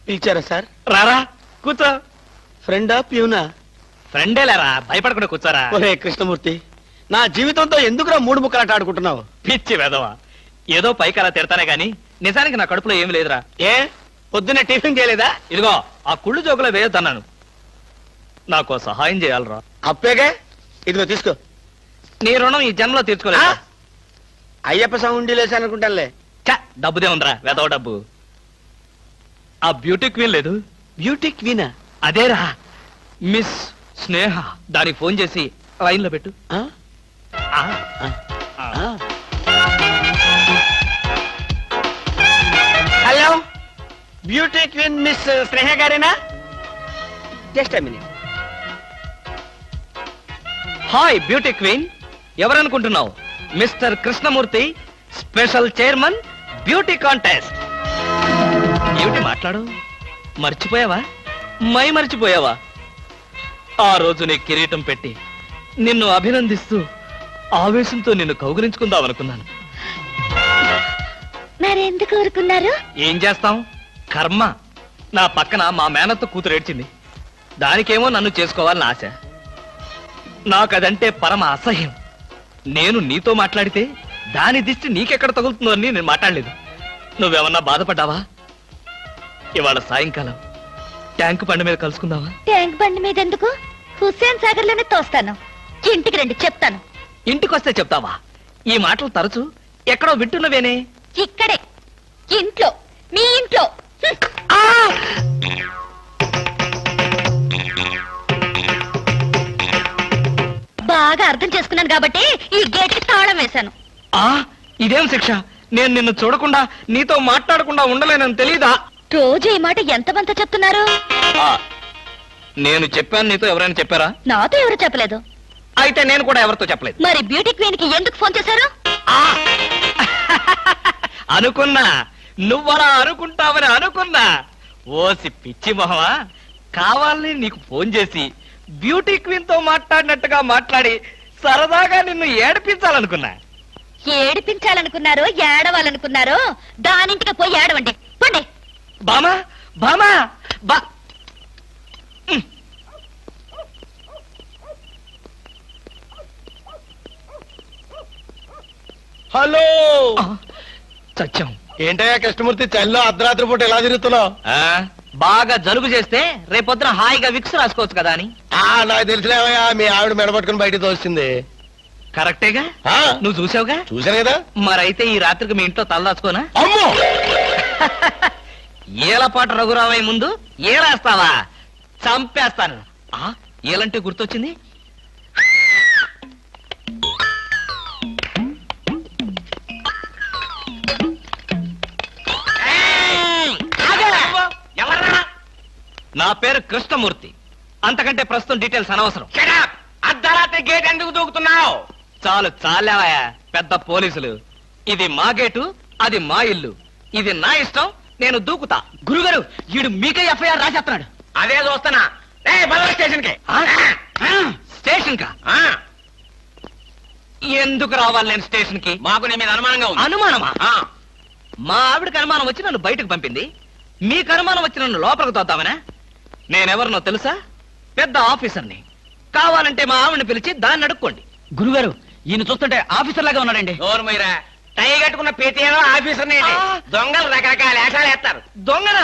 పిలిచారా సార్? రారా కూర్చో. ఫ్రెండా ప్యూనా? ఫ్రెండే లేరా, భయపడకుండా కూర్చోరా. ఒరే కృష్ణమూర్తి, నా జీవితంతో ఎందుకురా మూడు ముక్కలాట ఆడుకుంటున్నావు? పిచ్చి వెదవా, ఏదో పైకి అలా తిడతానే గాని నిజానికి నా కడుపులో ఏమి లేదురా. ఏ పొద్దున్న టిఫిన్ చేయలేదా? ఇదిగో ఆ కుళ్ళు జోకులో వేయొద్దన్నాను. నాకు సహాయం చేయాలరా. అప్పేగా, ఇదిగో తీసుకో. నీ రుణం ఈ జన్మలో తీర్చుకోలేదు. అయ్యప్ప సౌండి లేసానుకుంటానులే. డబ్బుదే ఉందిరా, వెదవ డబ్బు. ఆ బ్యూటీ క్వీన్ లేదు? బ్యూటీ క్వీనా? అదేరా, మిస్ స్నేహ. దానికి ఫోన్ చేసి లైన్ లో పెట్టు. Hello, beauty queen miss Sneha గారేనా? Just minute. Hi beauty queen, ఎవరనుకుంటున్నావు? Mister Krishnamurthy, special chairman, beauty contest. ఏమిటి మాట్లాడు? మర్చిపోయావా? మర్చిపోయావా? ఆ రోజు నీ కిరీటం పెట్టి నిన్ను అభినందిస్తూ ఆవేశంతో నిన్ను కౌగిలించుకుందామనుకున్నాను. మరెందుకు కోరుకున్నారు? ఏం చేస్తాం, కర్మ. నా పక్కన మా మేనత్త కూతురు ఏడ్చింది. దానికేమో నన్ను చేసుకోవాలని ఆశ. నాకదంటే పరమ అసహ్యం. నేను నీతో మాట్లాడితే దాని దిష్టి నీకెక్కడ తగులుతుందో అని నేను మాట్లాడలేదు. నువ్వేమన్నా బాధపడ్డావా? ఇవాళ సాయంకాలం ట్యాంక్ బండి మీద కలుసుకుందావా? ట్యాంక్ బండి మీద ఎందుకు? హుస్సేన్ సాగర్ లోనే తోస్తాను. ఇంటికి రండి, చెప్తాను. ఇంటికొస్తే చెప్తావా? ఈ మాటలు తరచు ఎక్కడో వింటున్నవేనే. ఇక్కడే, ఇంట్లో, మీ ఇంట్లో. బాగా అర్థం చేసుకున్నాను కాబట్టి ఈ గేట్ కి తాళం వేశాను. ఇదేం శిక్ష? నేను నిన్ను చూడకుండా నీతో మాట్లాడకుండా ఉండలేనని తెలీదా? రోజు ఈ మాట ఎంతమంత చెప్తున్నారు? నేను చెప్పాను, నీతో ఎవరైనా చెప్పారా? నాతో ఎవరు చెప్పలేదు. అయితే నేను కూడా ఎవరితో చెప్పలేదు. మరి బ్యూటీ క్వీన్ కి ఎందుకు ఫోన్ చేశారు? అనుకున్నా, నువ్వలా అనుకుంటావని అనుకున్నా. ఓసి పిచ్చి మొహమా, కావాలని నీకు ఫోన్ చేసి బ్యూటీ క్వీన్ తో మాట్లాడినట్టుగా మాట్లాడి సరదాగా నిన్ను ఏడిపించాలనుకున్నా. ఏడిపించాలనుకున్నారో ఏడవాలనుకున్నారో దానింటికి పోయి ఏడవండి. పండి. బామా బామా బా. హలో, సత్యం. ఏంటయ్యా కృష్ణమూర్తి, చల్లో అర్ధరాత్రి పూట ఎలా తిరుగుతున్నావు? బాగా జలుబు చేస్తే రేపొద్దున హాయిగా విక్స్ రాసుకోవచ్చు కదా అని. నాకు తెలిసిలేవయ్యా, మీ ఆవిడ మెడపట్టుకుని బయటికి తోస్తుంది. కరెక్టేగా, నువ్వు చూసావుగా? చూశాను కదా. మరైతే ఈ రాత్రికి మీ ఇంట్లో తలదాచుకోనా? అమ్మో, ఏలపాటు రఘురావయ్య ముందు ఏలేస్తావా? చంపేస్తాను. ఏలంటే గుర్తొచ్చింది. నా పేరు కృష్ణమూర్తి. అంతకంటే ప్రస్తుతం డీటెయిల్స్ అనవసరం. అర్ధరాత్రి గేట్ ఎందుకు దూకుతున్నావు? చాలు చాలావయ్యా, పెద్ద పోలీసులు. ఇది మా గేటు, అది మా ఇల్లు. ఇది నా ఇష్టం, నేను దూకుతా. గురుగారు, వీడు మీకే ఎఫ్ఐఆర్ రాసేస్తున్నాడు. అదే చూస్తున్నా. స్టేషన్ కి. స్టేషన్ కా? ఎందుకు రావాలి నేను స్టేషన్ కి? మాకు నీ మీద అనుమానంగా ఉంది. అనుమానమా? మా ఆవిడకి అనుమానం వచ్చి నన్ను బయటకు పంపింది. మీకు అనుమానం వచ్చి నన్ను లోపలికి తోద్దామనా? నేనెవరినో తెలుసా? పెద్ద ఆఫీసర్ని. కావాలంటే మా ఆవిడని పిలిచి దాన్ని అడుక్కోండి. గురుగారు, ఈయన చూస్తుంటే ఆఫీసర్ లాగా ఉన్నాడండి. నోరుమీరా, టై కట్టుకున్న పేటీఎం ఆఫీసర్ దొంగలు రకరకాల వేషాలు వేస్తారు. దొంగనా?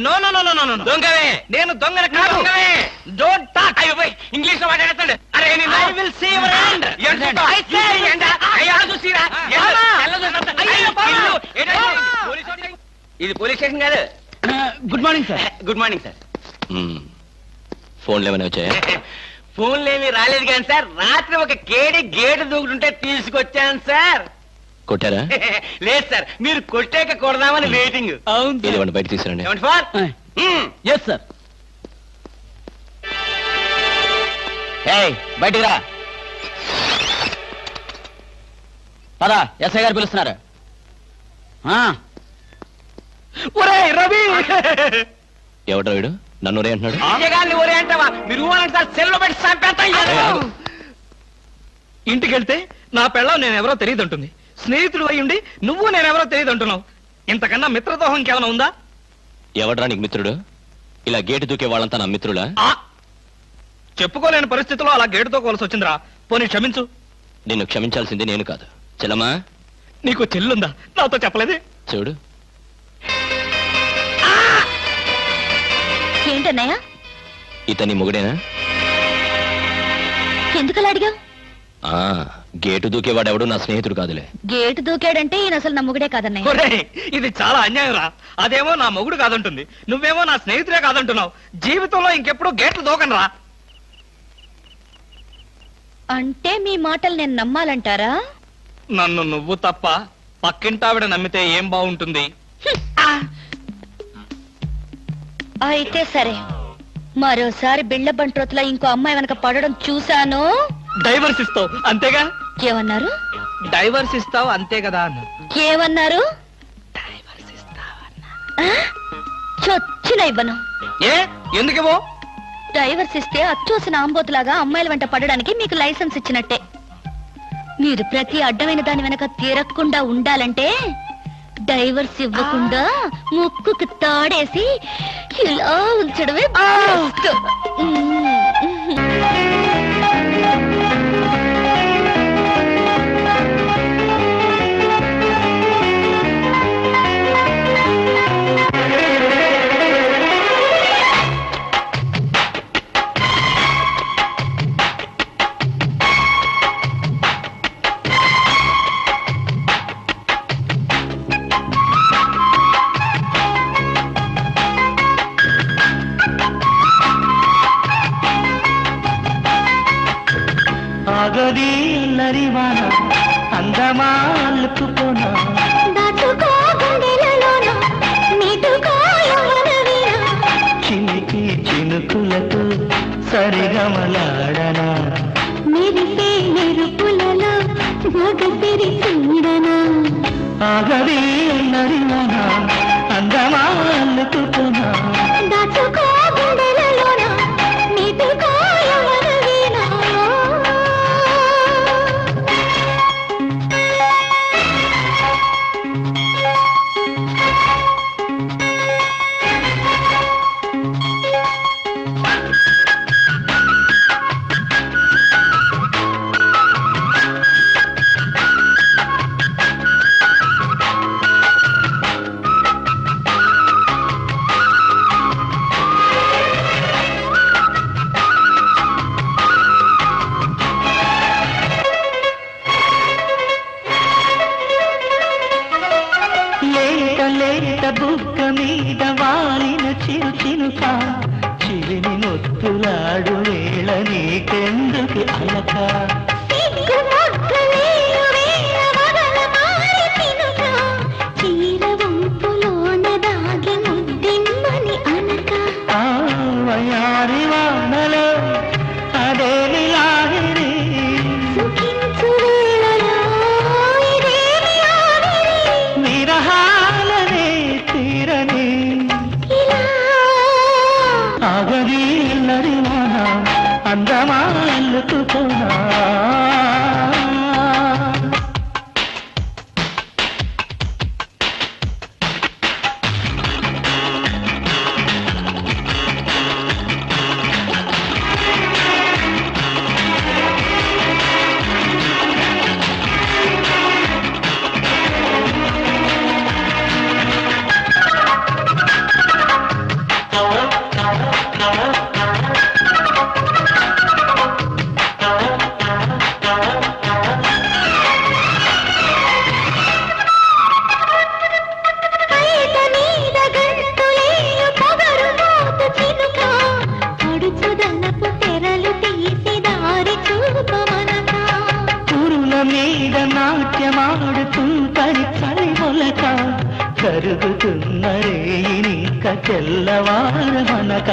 No no no no no no. దొంగవే. నేను దొంగన కాదు. Don't talk. ఇంగ్లీష్ లో మాట్లాడతాడు. అరే I will see your hand. I say ఇది పోలీస్ స్టేషన్ కాదు. Good morning sir. Good morning sir. ఫోన్లు ఏమైనా వచ్చాయా? ఫోన్లు ఏమి రాలేదు కానీ సార్, రాత్రి ఒక కేడి గేటు దూకుతుంటే తీసుకొచ్చాను సార్. కొట్టారా? లేదు సార్, మీరు కొట్టాక కొడదామని వెయిటింగ్. ఏదేమన్నా బయట తీసుకురండి. ఏమండి ఫోన్? Yes sir. బయటికి రా. పదా, ఎస్ఐ గారు పిలుస్తున్నారు. రవి, ఎవడ్రా వీడు? నన్ను ఒరే అంటున్నాడు. ఒరే అంటావా? మీరు సార్, సెల్లో పెట్టి చంపేస్తాం. ఇంటికెళ్తే నా పెళ్ళం నేనెవరో తెలియదంటుంది. స్నేహితుడు అయ్యుండి నువ్వు నేనెవరో తెలియదంటున్నావు. ఇంతకన్నా మిత్రదోహం ఇంకేమైనా ఉందా? ఎవడ్రా నీకు మిత్రుడు? ఇలా గేటు దూకే వాళ్ళంతా నా మిత్రులా? ఆ! చెప్పుకోలేని పరిస్థితిలో అలా గేటుతో కోల్సి వచ్చిందిరా. పోనీ క్షమించు. నిన్ను క్షమించాల్సింది నేను కాదు. చెల్లమ్మా, నీకు చెల్లుందా? నాతో చెప్పలేదే. చూడు, ఏంటన్నయ్య? ఇతని మొగుడేనా? ఎందుకలా అడిగావు? ఆ, గేటు దూకేవాడెవడు నా స్నేహితుడు కాదులే. గేటు దూకాడంటే ఈయన అసలు నా మొగుడే కాదన్నయ్య. ఒరేయ్, ఇది చాలా అన్యాయం రా. అదేమో నా మొగుడు కాదంటుంది, నువ్వేమో నా స్నేహితుడే కాదంటున్నావు. జీవితంలో ఇంకెప్పుడు గేట్లు దూకను రా. అంటే మీ మాటలు నేను నమ్మాలంటారా? నన్ను నువ్వు తప్ప పక్కింటావిడ నమ్మితే ఏం బాగుంటుంది? అయితే సరే, మరోసారి బిళ్ళ బంట్రోతులా ఇంకో అమ్మాయి వెనక పడడం చూశాను. డైవర్స్ ఇస్తావు అంతేగా? ఏమన్నారు? డైవర్స్ ఇస్తావు అంతే కదా అన్న. ఏమన్నారు? ఆ? చొచ్చిన ఇవ్వను. ఏ ఎందుకేమో? డైవర్స్ ఇస్తే అచ్చోసిన ఆంబోతులాగా అమ్మాయిల వెంట పడడానికి మీకు లైసెన్స్ ఇచ్చినట్టే. మీరు ప్రతి అడ్డమైన దాని వెనక తీరకుండా ఉండాలంటే డైవర్స్ ఇవ్వకుండా ముక్కుకు తాడేసి ఇలా ఉంచడమే బెస్ట్. ఆగది నరివాన అందమాలుకుపోనా చినికి చినుకులతో సరిగమలాడనా ఆగది నరివాన అందమాలుకుపోనా లేత బుగ్గ మీద వాలిన చిరు చినుక చిలిని నొత్తులాడు వేళ నీకెందుకు అలక వయారి వానలో అదేమి లాగిరి విరహాలనే తీరని ఆగది నరివాన అందమాలుకుపోనా మీద నాట్యమాడుతుంటరి చలి మొలక కరుగుతున్న రేయినిక తెల్లవారమనక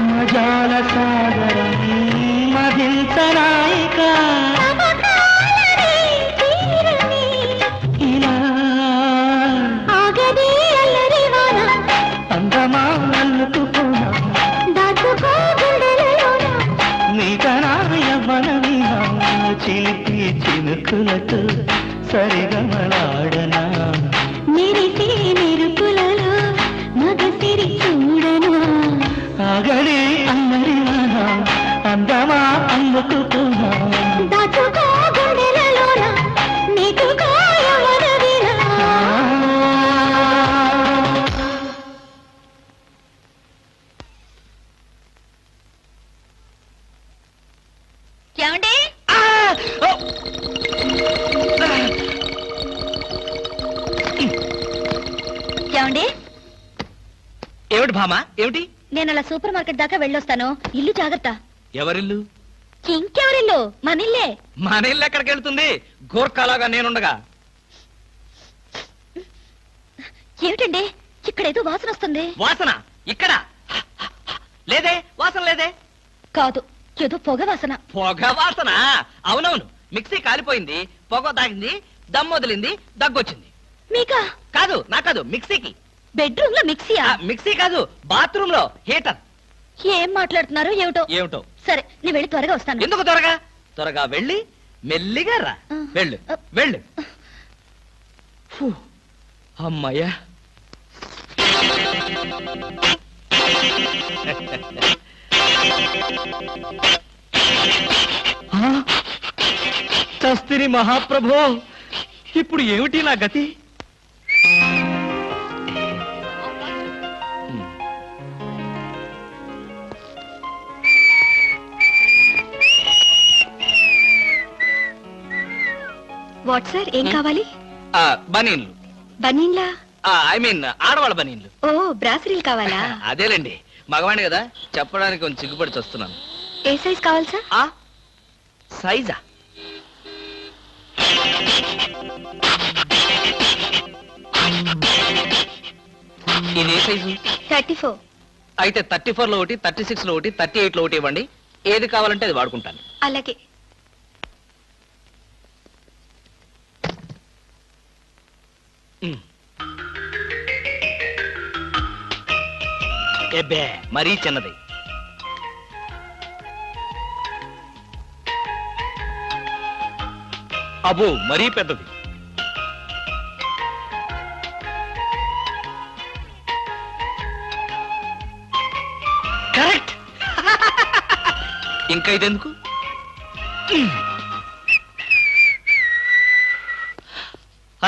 మజాల సాగరం మదించరాయిక ఇలా అందమా అల్లుకుపోనా చిలిపి చినుకులతో సరిగమలాడనా మెరిసే మెరుపులలో మగసిరి చూడనా ఆగడే అల్లరివానా అందమా అందుకుపోనా దాచుకో గుండెలలోన నీకుకో ఎవరవినా ఏమండి ఏమండి ఏమిటి భామా ఏమిటి? నేను అలా సూపర్ మార్కెట్ దాకా వెళ్ళొస్తాను. ఇల్లు జాగ్రత్త. ఎవరిల్లు? ఇంకెవరిల్లు? మనిల్లే. మన ఇల్లు ఎక్కడికి వెళ్తుంది? గోర్ఖాలాగా నేనుండగా. ఏమిటండి ఇక్కడేదో వాసన వస్తుంది. వాసన ఇక్కడ లేదే, వాసన లేదే. కాదు, ఏదో పొగ వాసన. పొగ వాసన? అవునవును, మిక్సీ కాలిపోయింది, పొగ తాగింది, దమ్ వదిలింది, దగ్గొచ్చింది. మీకా? కాదు, నా కాదు, మిక్సీకి. బెడ్రూమ్ లో మిక్సీయా? మిక్సీ కాదు, బాత్రూమ్ లో హీటర్. ఏం మాట్లాడుతున్నారు ఏమిటో. ఏమిటో. సరే నేను వెళ్ళి త్వరగా వస్తాను. ఎందుకు త్వరగా? త్వరగా వెళ్ళి మెల్లిగా రా. వెళ్ళు వెళ్ళు. ఫు, అమ్మయ్యా. చస్తిరి మహాప్రభో, ఇప్పుడు ఏమిటి నా గతి? వాట్ సార్, ఏం కావాలి? బనీన్లు. బనీన్లా? ఐ మీన్ ఆడవాళ్ళ బనీన్లు. ఓ, బ్రాసరీలు కావాలా? అదేలేండి, మగవాణి కదా, చెప్పడానికి కొంచెం సిగ్గుపడి వస్తున్నాను. ఏ సైజ్ కావాలి సార్? సైజా? ఇది ఏ సైజు? 34. అయితే 34 లో ఒకటి, 36 లో ఒకటి, 38 లో ఒకటి ఇవ్వండి. ఏది కావాలంటే అది వాడుకుంటాను. అలాగే. ఎబ్బే, మరీ చిన్నది. అబ్బో, మరీ పెద్దది. కరెక్ట్. ఇంకా ఇదెందుకు?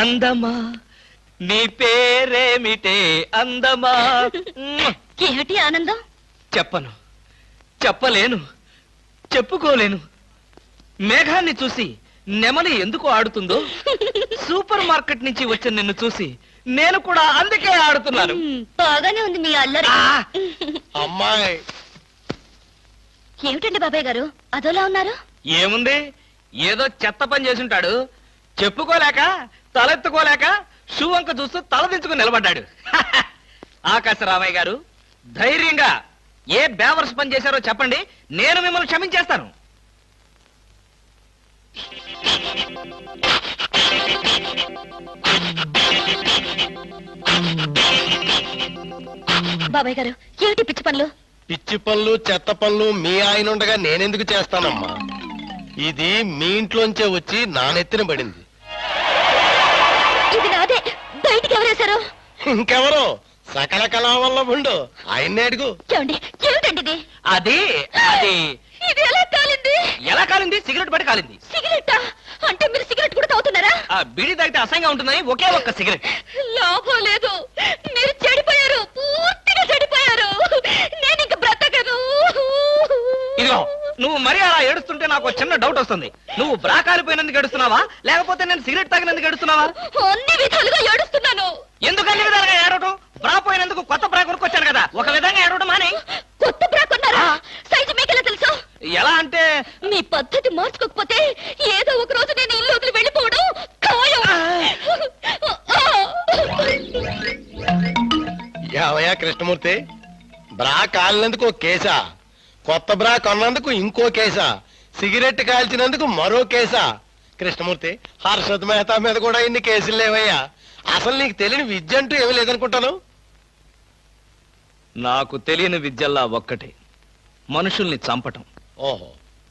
అందమా నీ పేరేమిటే అందమా? ఏమిటి ఆనందం? చెప్పను, చెప్పలేను, చెప్పుకోలేను. మేఘాన్ని చూసి నెమలి ఎందుకు ఆడుతుందో, సూపర్ మార్కెట్ నుంచి వచ్చిన నిన్ను చూసి నేను కూడా అందుకే ఆడుతున్నాను. బాగానే ఉంది మీ అల్లరి. అమ్మాయి, ఏమిటండి బాబాయ్ గారు అదోలా ఉన్నారు? ఏముంది, ఏదో చెత్త పని చేసుంటాడు, చెప్పుకోలేక తలెత్తుకోలేక షూ వంక చూస్తూ తలదించుకుని నిలబడ్డాడు. ఆకాశరామయ్య గారు, ధైర్యంగా ఏ బేవర్స్ పని చేశారో చెప్పండి, నేను మిమ్మల్ని క్షమించేస్తాను. బాబాయ్ గారు ఏమిటి పిచ్చి పనులు? పిచ్చి పనులు చెత్త పనులు మీ ఆయన ఉండగా నేనెందుకు చేస్తానమ్మా? ఇది మీ ఇంట్లోంచే వచ్చి నా నెత్తిన పడింది. ఇది నాదే, బయటికి ఎవరేశారు? ఇంకెవరో సకల కళా వల్ల ఉండు, ఆయన్నే అడుగు. ఏమండి ఏమిటండి ఇది? అది అది ఇది ఎలా కాలింది? ఎలా కాలింది? సిగరెట్ పడి కాలింది. సిగరెట్టా? అంటే మీరు సిగరెట్ కూడా తాగుతున్నారా? ఆ బీడీ తాగితే అసహ్యంగా ఉంటుందని ఒకే ఒక్క సిగరెట్. లాభం లేదు, మీరు చెడిపోయారు, పూర్తిగా చెడిపోయారు. నేను ఇంక బ్రతకను. ఇదిగో, నువ్వు మరీ అలా ఏడుస్తుంటే నాకు చిన్న డౌట్ వస్తుంది. నువ్వు బ్రా కాలిపోయినందుకు ఏడుస్తున్నావా, లేకపోతే నేను సిగరెట్ తాగినందుకు ఏడుస్తున్నావా? అన్ని విధాలుగా ఏడుస్తున్నాను. ఎందుకు అన్ని విధాలుగా ఏడవటం? బ్రా పోయినందుకు కొత్త బ్రా కొనుక్కొచ్చాను కదా, ఒక విధంగా ఏడవడం మాని. కొత్త బ్రా కొన్నారా? సైజు మీకెలా తెలుసు? ఎలా అంటే, మీ పద్ధతి మార్చుకోకపోతే ఏదో ఒక రోజు నేను ఇల్లు వదిలి వెళ్ళిపోవడం ఖాయం. ఏవయ్యా కృష్ణమూర్తి, బ్రా కాలినందుకు ఒక కేసా, కొత్త బ్రా కొన్నందుకు ఇంకో కేసా, సిగరెట్ కాల్చినందుకు మరో కేసా? కృష్ణమూర్తి, హర్షద్ మెహతా మీద కూడా ఇన్ని కేసులు లేవయ్యా. అసలు నీకు తెలియని విద్య అంటూ ఏమీ లేదనుకుంటాను. నాకు తెలియని విద్యల్లా ఒక్కటే, మనుషుల్ని చంపటం. ఓహో.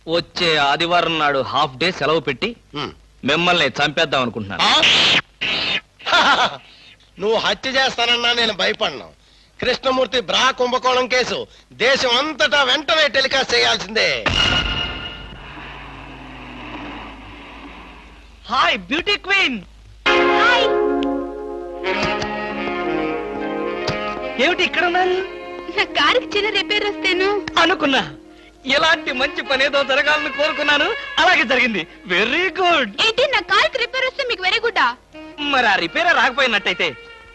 వచ్చే ఆదివారం నాడు హాఫ్ డే సెలవు పెట్టి ఉమ్. మిమ్మల్ని చంపేద్దాం అనుకుంటున్నాను. ఆ? నువ్వు హత్య చేస్తానన్నా నేను భయపడ్ను. కృష్ణమూర్తి బ్రా కుంభకోణం కేసు దేశం అంతటా వెంటనే టెలికాస్ట్ చేయాల్సిందే. Hi beauty queen. ఏమిటి ఇక్కడ ఉన్నారు? నా కారుకి చిన్న రిపేర్ వస్తేను అనుకున్నా ఇలాంటి మంచి పని ఏదో జరగాలని కోరుకున్నాను, అలాగే జరిగింది. Very good. ఏంటి నా కారుకి రిపేర్ వస్తే మీకు వెరీ గుడ్? మరి ఆ రిపేర్ రాకపోయినట్టయితే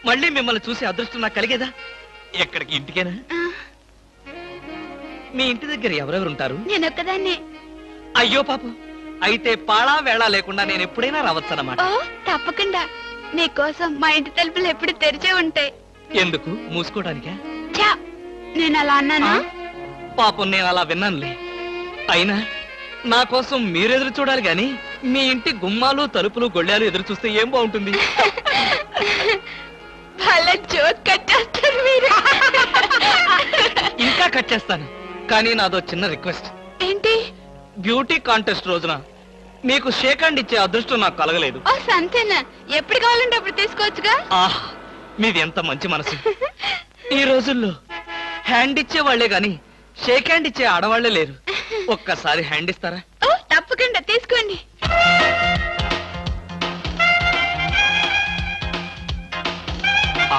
మళ్ళీ మిమ్మల్ని చూసి అదృష్టం నాకు కలిగేదా? ఎక్కడికి? ఇంటికేనా? మీ ఇంటి దగ్గర ఎవరెవరు ఉంటారు? నేను ఒక్కదాన్నే. అయ్యో పాపం, అయితే పాళా వేళ లేకుండా నేను ఎప్పుడైనా రావచ్చన్నమాట. ఓ తప్పకుండా. నీకోసం మా ఇంటి తలుపులు ఎప్పుడు తెరిచే ఉంటాయి. ఎందుకు? మూసుకోవడానికా? ఛా, నేను అలా అన్నానా? పాపం నేను అలా విన్నానులే. అయినా నా కోసం మీరెదురు చూడాలి గాని మీ ఇంటి గుమ్మాలు తలుపులు గొళ్ళాలు ఎదురు చూస్తే ఏం బాగుంటుంది? భలే జోక్ కట్టేస్తారు మీరు. ఇంకా కట్ చేస్తాను, కానీ నాదో చిన్న రిక్వెస్ట్. ఏంటి? బ్యూటీ కాంటెస్ట్ రోజున మీకు షేక్ హ్యాండ్ ఇచ్చే అదృష్టం నాకు కలగలేదు. ఓ సంతేనా? ఎప్పుడు కావాలంటే అప్పుడు తీసుకోవచ్చుగా. ఆహ్, మీది ఎంత మంచి మనసు. ఈ రోజుల్లో హ్యాండ్ ఇచ్చే వాళ్లే గాని షేక్ హ్యాండ్ ఇచ్చే ఆడవాళ్లే లేరు. ఒక్కసారి హ్యాండ్ ఇస్తారా? ఓ తప్పకుండా తీసుకోండి.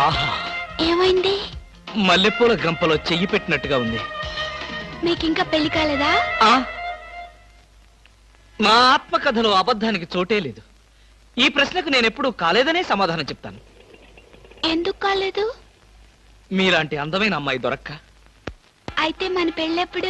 ఆహా, ఏమైంది? మల్లెపూల గంపలో చెయ్యి పెట్టినట్టుగా ఉంది. మీకింకా పెళ్లి కాలేదా? ఆ, నా ఆత్మకథలో అబద్ధానికి చోటే లేదు. ఈ ప్రశ్నకు నేనెప్పుడు కాలేదనే సమాధానం చెప్తాను. ఎందుకు కాలేదు? మీలాంటి అందమైన అమ్మాయి దొరక్క. అయితే మన పెళ్ళెప్పుడు?